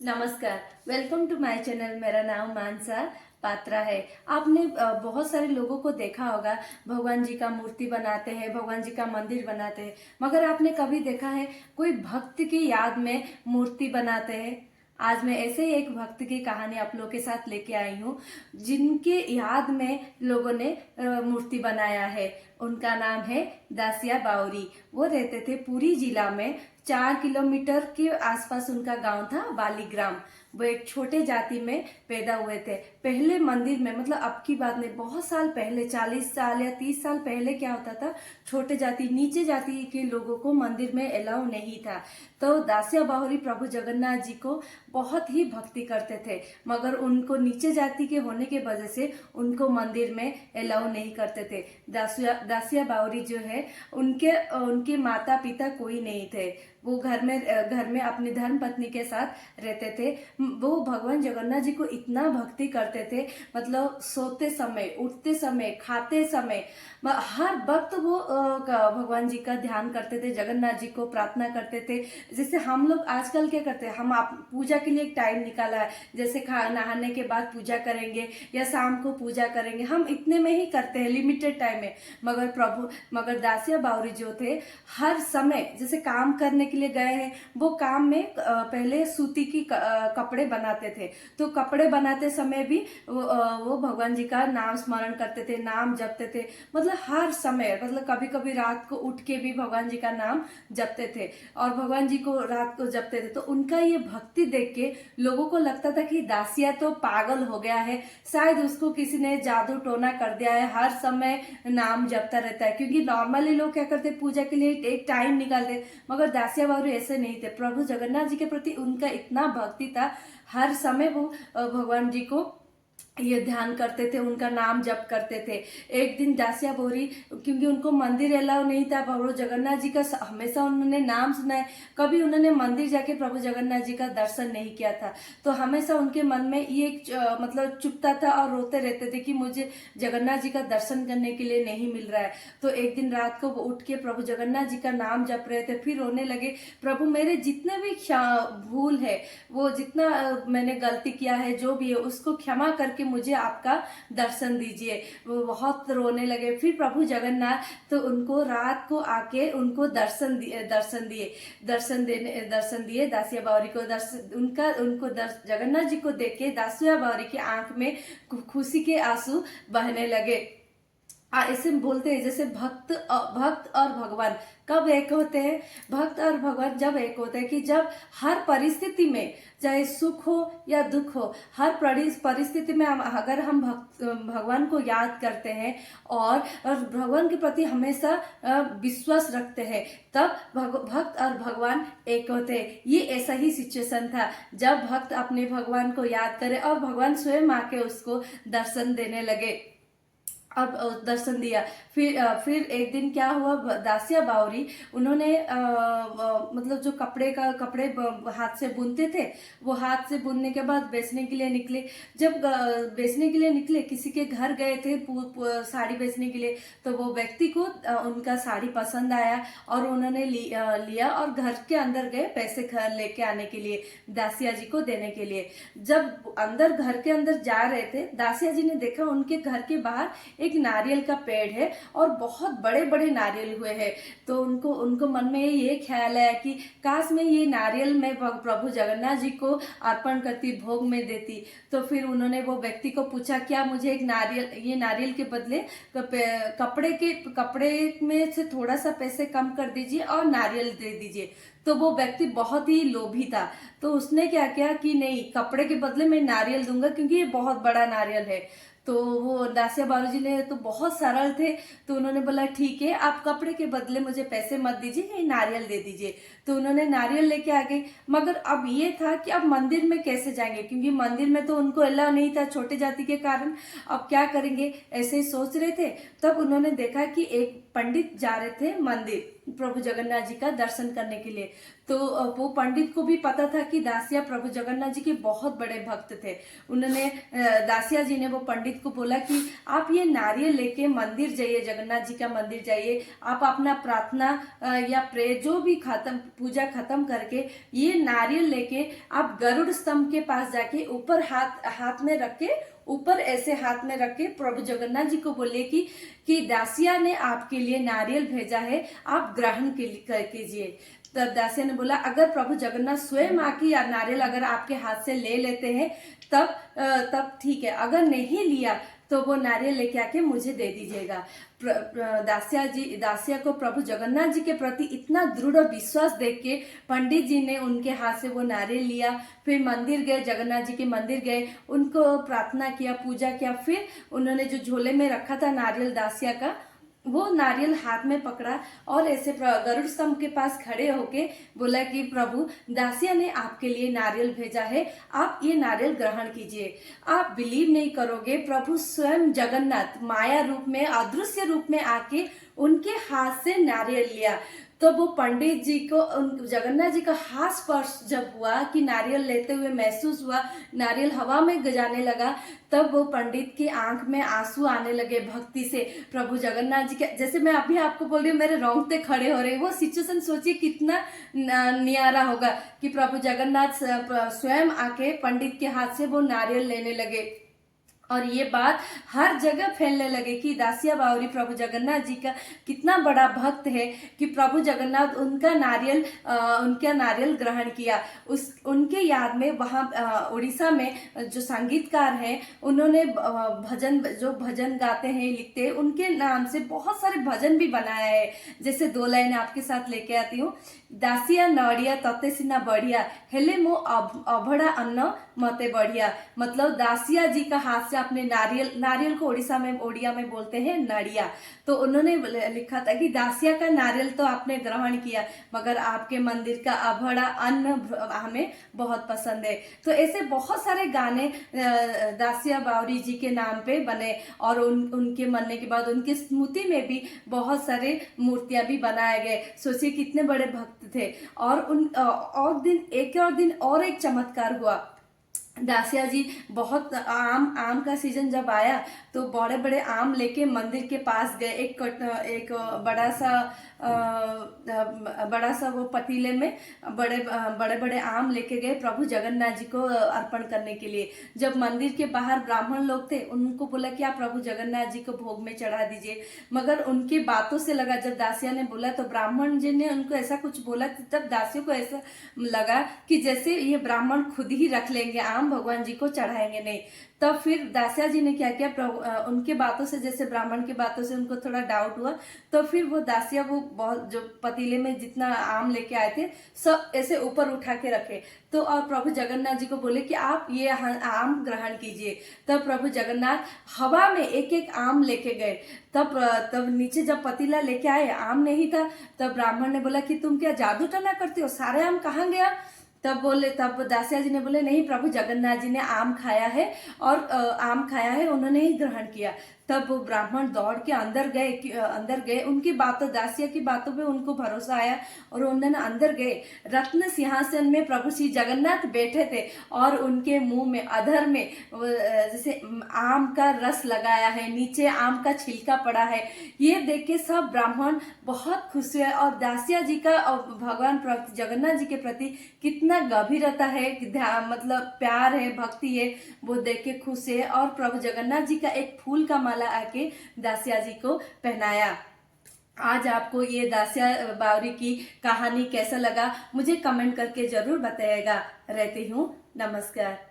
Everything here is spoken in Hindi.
नमस्कार। Welcome to my channel. मेरा नाम मानसा पात्रा है। आपने बहुत सारे लोगों को देखा होगा, भगवान जी का मूर्ति बनाते हैं, भगवान जी का मंदिर बनाते हैं, मगर आपने कभी देखा है कोई भक्त की याद में मूर्ति बनाते हैं? आज मैं ऐसे ही एक भक्त की कहानी आप लोगों के साथ लेके आई हूँ, जिनके याद में लोगों ने मूर्ति बनाया है। उनका नाम है दासिया बावरी। वो रहते थे पुरी जिला में। 4 किलोमीटर के आसपास उनका गांव था, बालीग्राम। वो एक छोटे जाति में पैदा हुए थे। पहले मंदिर में, मतलब अब की बात नहीं, बहुत साल पहले, 40 साल या 30 साल पहले क्या होता था, छोटे जाति, नीचे जाति के लोगों को मंदिर में अलाउ नहीं था। तो दासिया बावरी प्रभु जगन्नाथ जी को बहुत ही भक्ति करते थे, मगर उनको नीचे जाति के होने के वजह से उनको मंदिर में अलाउ नहीं करते थे। दासिया बावरी जो है, उनके उनके माता पिता कोई नहीं थे। वो घर में अपनी धर्म पत्नी के साथ रहते थे। वो भगवान जगन्नाथ जी को इतना भक्ति करते थे, मतलब सोते समय, उठते समय, खाते समय, हर वक्त वो भगवान जी का ध्यान करते थे, जगन्नाथ जी को प्रार्थना करते थे। जैसे हम लोग आजकल क्या करते हैं, हम आप पूजा के लिए एक टाइम निकाला है, जैसे नहाने के बाद पूजा करेंगे या शाम को पूजा करेंगे, हम इतने में ही करते हैं, लिमिटेड टाइम में। मगर दासिया बावरी जो थे, हर समय, जैसे काम करने के लिए गए हैं, वो काम में पहले सूती की कपड़े बनाते थे, तो कपड़े बनाते समय भी वो भगवान जी का नाम स्मरण करते थे, नाम जपते थे। मतलब हर समय, मतलब कभी कभी रात को उठ के भी भगवान जी का नाम जपते थे, और भगवान जी को रात को जपते थे। तो उनका ये भक्ति देख के लोगों को लगता था कि दासिया तो पागल हो गया है, शायद उसको किसी ने जादू टोना कर दिया है, हर समय नाम जपता रहता है। क्योंकि नॉर्मली लोग क्या करते, पूजा के लिए एक टाइम निकालते, मगर दासिया बावरी ऐसे नहीं थे। प्रभु जगन्नाथ जी के प्रति उनका इतना भक्ति था, हर समय वो भगवान जी को ये ध्यान करते थे, उनका नाम जप करते थे। एक दिन दासिया बावरी, क्योंकि उनको मंदिर अलाउ नहीं था, प्रभु जगन्नाथ जी का हमेशा उन्होंने नाम सुना है, कभी उन्होंने मंदिर जाके प्रभु जगन्नाथ जी का दर्शन नहीं किया था। तो हमेशा उनके मन में ये मतलब चुपता था और रोते रहते थे कि मुझे जगन्नाथ जी का दर्शन करने के लिए नहीं मिल रहा है। तो एक दिन रात को वो उठ के प्रभु जगन्नाथ जी का नाम जप रहे थे, फिर रोने लगे, प्रभु मेरे जितने भी भूल है, वो जितना मैंने गलती किया है, जो भी है, उसको क्षमा करके मुझे आपका दर्शन दीजिए। वो बहुत रोने लगे। फिर प्रभु जगन्नाथ तो उनको रात को आके उनको दर्शन दिए दासिया बावरी को। जगन्नाथ जी को देख के दासिया बावरी की आंख में खुशी के आंसू बहने लगे। ऐसे बोलते हैं, जैसे भक्त और भगवान कब एक होते हैं? भक्त और भगवान जब एक होते हैं कि जब हर परिस्थिति में, चाहे सुख हो या दुख हो, हर परिस्थिति में अगर हम भगवान को याद करते हैं और भगवान के प्रति हमेशा विश्वास रखते हैं, तब भक्त और भगवान एक होते हैं। ये ऐसा ही सिचुएशन था, जब भक्त अपने भगवान को याद करे और भगवान स्वयं आके उसको दर्शन देने लगे। अब दर्शन दिया। फिर एक दिन क्या हुआ, दासिया बावरी, उन्होंने मतलब जो कपड़े हाथ से बुनते थे, वो हाथ से बुनने के बाद बेचने के लिए निकले। जब बेचने के लिए निकले, किसी के घर गए थे साड़ी बेचने के लिए, तो वो व्यक्ति को उनका साड़ी पसंद आया और उन्होंने लिया और घर के अंदर गए पैसे लेके आने के लिए, दासिया जी को देने के लिए। जब घर के अंदर जा रहे थे, दासिया जी ने देखा उनके घर के बाहर एक नारियल का पेड़ है और बहुत बड़े बड़े नारियल हुए हैं। तो उनको मन में ये ख्याल आया कि काश मैं ये नारियल मैं प्रभु जगन्नाथ जी को अर्पण करती, भोग में देती। तो फिर उन्होंने वो व्यक्ति को पूछा, क्या मुझे एक नारियल के बदले कपड़े में से थोड़ा सा पैसे कम कर दीजिए और नारियल दे दीजिए। तो वो व्यक्ति बहुत ही लोभी था, तो उसने क्या किया कि नहीं, कपड़े के बदले मैं नारियल दूंगा, क्योंकि ये बहुत बड़ा नारियल है। तो वो दासिया बावरी जी ने तो बहुत सरल थे, तो उन्होंने बोला ठीक है, आप कपड़े के बदले मुझे पैसे मत दीजिए, ये नारियल दे दीजिए। तो उन्होंने नारियल लेके आ गए। मगर अब ये था कि अब मंदिर में कैसे जाएंगे, क्योंकि मंदिर में तो उनको अलाउ नहीं था छोटे जाति के कारण। अब क्या करेंगे, ऐसे ही सोच रहे थे। तब उन्होंने देखा कि एक पंडित जा रहे थे मंदिर, प्रभु जगन्नाथ जी का दर्शन करने के लिए। तो वो पंडित को भी पता था कि दासिया प्रभु जगन्नाथ जी के बहुत बड़े भक्त थे। उन्होंने दासिया जी ने वो पंडित को बोला कि आप ये नारियल लेके मंदिर जाइए, जगन्नाथ जी का मंदिर जाइए, आप अपना प्रार्थना या प्रे जो भी खत्म पूजा खत्म करके ये नारियल लेके आप गरुड़ स्तंभ के पास जाके ऊपर हाथ में रख के, ऊपर ऐसे हाथ में रख के प्रभु जगन्नाथ जी को बोलिए कि दासिया ने आपके लिए नारियल भेजा है, आप ग्रहण कीजिए। तब दासिया ने बोला अगर प्रभु जगन्नाथ स्वयं आके नारियल अगर आपके हाथ से ले लेते हैं तब ठीक है, अगर नहीं लिया तो वो नारियल लेके आके मुझे दे दीजिएगा। दासिया को प्रभु जगन्नाथ जी के प्रति इतना दृढ़ विश्वास देख के पंडित जी ने उनके हाथ से वो नारियल लिया, फिर मंदिर गए, जगन्नाथ जी के मंदिर गए, उनको प्रार्थना किया, पूजा किया, फिर उन्होंने जो झोले में रखा था नारियल दासिया का, वो नारियल हाथ में पकड़ा और ऐसे गरुड़ स्तंभ के पास खड़े होके बोला कि प्रभु दासिया ने आपके लिए नारियल भेजा है, आप ये नारियल ग्रहण कीजिए। आप बिलीव नहीं करोगे, प्रभु स्वयं जगन्नाथ माया रूप में, अदृश्य रूप में आके उनके हाथ से नारियल लिया। तो वो पंडित जी को जगन्नाथ जी का हाथ स्पर्श जब हुआ कि नारियल लेते हुए महसूस हुआ, नारियल हवा में गजाने लगा, तब वो पंडित की आंख में आंसू आने लगे भक्ति से। प्रभु जगन्नाथ जी के, जैसे मैं अभी आपको बोल रही हूँ, मेरे रोंगटे खड़े हो रहे, वो सिचुएशन सोचिए कितना न्यारा होगा कि प्रभु जगन्नाथ स्वयं आके पंडित के हाथ से वो नारियल लेने लगे और ये बात हर जगह फैलने लगे कि दासिया बावरी प्रभु जगन्नाथ जी का कितना बड़ा भक्त है कि प्रभु जगन्नाथ उनका नारियल ग्रहण किया। उनके याद में वहाँ उड़ीसा में जो संगीतकार हैं, उन्होंने भजन गाते हैं, लिखते हैं, उनके नाम से बहुत सारे भजन भी बनाया है। जैसे 2 लाइन आपके साथ लेके आती हूँ। दासिया नड़िया तते सिना बढ़िया, हेले मो अभड़ा अन्न मते बढ़िया। मतलब दासिया जी का हाथ से अपने नारियल को ओडिया में बोलते हैं नड़िया। तो उन्होंने लिखा था कि दासिया का नारियल तो आपने ग्रहण किया, मगर आपके मंदिर का अभड़ा अन्न हमें बहुत पसंद है। तो ऐसे बहुत सारे गाने दासिया बावरी जी के नाम पे बने और उनके मरने के बाद उनकी स्मृति में भी बहुत सारे मूर्तियां भी बनाए गए। सोचिए कितने बड़े भक्त थे। और दिन और एक चमत्कार हुआ। दासिया जी बहुत आम का सीजन जब आया तो बड़े बड़े आम लेके मंदिर के पास गए। एक बड़ा सा वो पतीले में बड़े बड़े आम लेके गए प्रभु जगन्नाथ जी को अर्पण करने के लिए। जब मंदिर के बाहर ब्राह्मण लोग थे, उनको बोला कि आप प्रभु जगन्नाथ जी को भोग में चढ़ा दीजिए, मगर उनकी बातों से लगा, जब दासिया ने बोला तो ब्राह्मण जी ने उनको ऐसा कुछ बोला, तब दासियों को ऐसा लगा कि जैसे ये ब्राह्मण खुद ही रख लेंगे आम, भगवान जी को चढ़ाएंगे नहीं। तब फिर दासिया जी ने क्या किया, उनके बातों से, जैसे ब्राह्मण की बातों से उनको थोड़ा डाउट हुआ, तो फिर वो दासिया वो बहुत जो पतीले में जितना आम लेके आए थे सब ऐसे ऊपर उठा के रखे। तो और प्रभु जगन्नाथ जी को बोले कि आप ये आम ग्रहण कीजिए। तब प्रभु जगन्नाथ हवा में एक एक आम लेके गए। तब नीचे जब पतीला लेके आए, आम नहीं था। तब ब्राह्मण ने बोला कि तुम क्या जादू टना करते हो, सारे आम कहाँ गया? तब दासिया जी ने बोले नहीं, प्रभु जगन्नाथ जी ने आम खाया है और उन्होंने ही ग्रहण किया। तब वो ब्राह्मण दौड़ के अंदर गए। उनकी बातों, दासिया की बातों पे उनको भरोसा आया और उन्होंने अंदर गए। रत्न सिंहासन में प्रभु श्री जगन्नाथ बैठे थे और उनके मुंह में, अधर में जैसे आम का रस लगाया है, नीचे आम का छिलका पड़ा है। ये देख के सब ब्राह्मण बहुत खुश हुए और दासिया जी का और भगवान जगन्नाथ जी के प्रति कितना गंभीरता है, मतलब प्यार है, भक्ति है, वो देख के खुश है। और प्रभु जगन्नाथ जी का एक फूल का माला आके दासिया जी को पहनाया। आज आपको ये दासिया बावरी की कहानी कैसा लगा, मुझे कमेंट करके जरूर बताइएगा। रहती हूँ, नमस्कार।